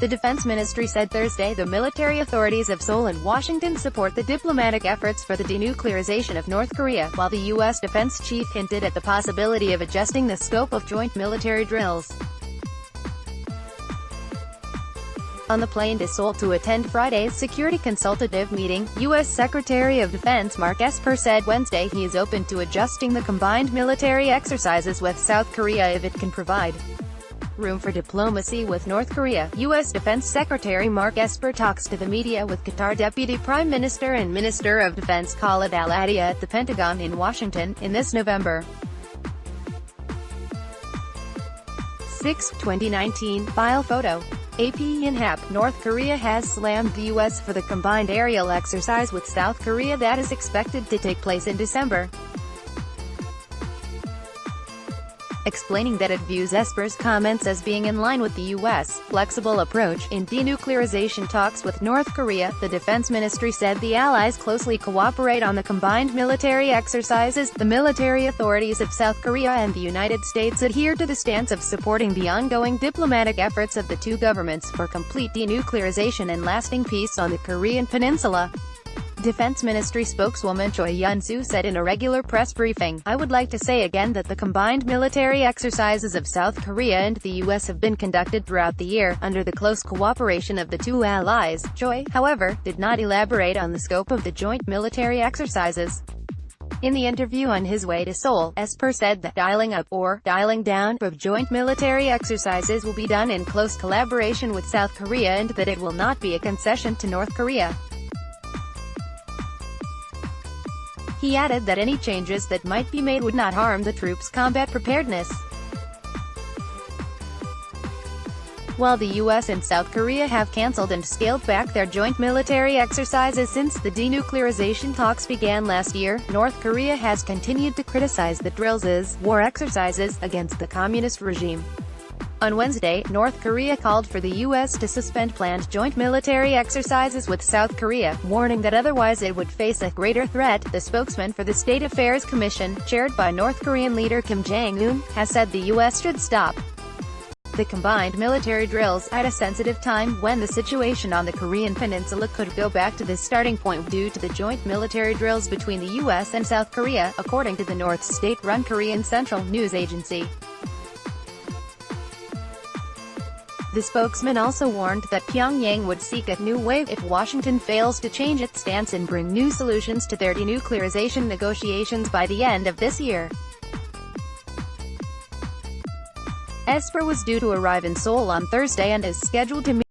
The Defense Ministry said Thursday the military authorities of Seoul and Washington support the diplomatic efforts for the denuclearization of North Korea, while the U.S. defense chief hinted at the possibility of adjusting the scope of joint military drills. On the plane to Seoul to attend Friday's security consultative meeting, U.S. Secretary of Defense Mark Esper said Wednesday he is open to adjusting the combined military exercises with South Korea if it can provide room for diplomacy with North Korea. U.S. Defense Secretary Mark Esper talks to the media with Qatar Deputy Prime Minister and Minister of Defense Khalid al-Attiyah at the Pentagon in Washington, in this November. 6, 2019, file photo. AP Yonhap, North Korea has slammed the U.S. for the combined aerial exercise with South Korea that is expected to take place in December. Explaining that it views Esper's comments as being in line with the U.S. flexible approach in denuclearization talks with North Korea, the Defense Ministry said the allies closely cooperate on the combined military exercises. The military authorities of South Korea and the United States adhere to the stance of supporting the ongoing diplomatic efforts of the two governments for complete denuclearization and lasting peace on the Korean Peninsula. Defense Ministry spokeswoman Choi Yun-soo said in a regular press briefing, "I would like to say again that the combined military exercises of South Korea and the U.S. have been conducted throughout the year, under the close cooperation of the two allies." Choi, however, did not elaborate on the scope of the joint military exercises. In the interview on his way to Seoul, Esper said that dialing up, or dialing down, of joint military exercises will be done in close collaboration with South Korea and that it will not be a concession to North Korea. He added that any changes that might be made would not harm the troops' combat preparedness. While the U.S. and South Korea have cancelled and scaled back their joint military exercises since the denuclearization talks began last year, North Korea has continued to criticize the drills as war exercises against the communist regime. On Wednesday, North Korea called for the U.S. to suspend planned joint military exercises with South Korea, warning that otherwise it would face a greater threat. The spokesman for the State Affairs Commission, chaired by North Korean leader Kim Jong-un, has said the U.S. should stop the combined military drills at a sensitive time when the situation on the Korean Peninsula could go back to the starting point due to the joint military drills between the U.S. and South Korea, according to the North state-run Korean Central News Agency. The spokesman also warned that Pyongyang would seek a new wave if Washington fails to change its stance and bring new solutions to their denuclearization negotiations by the end of this year. Esper was due to arrive in Seoul on Thursday and is scheduled to meet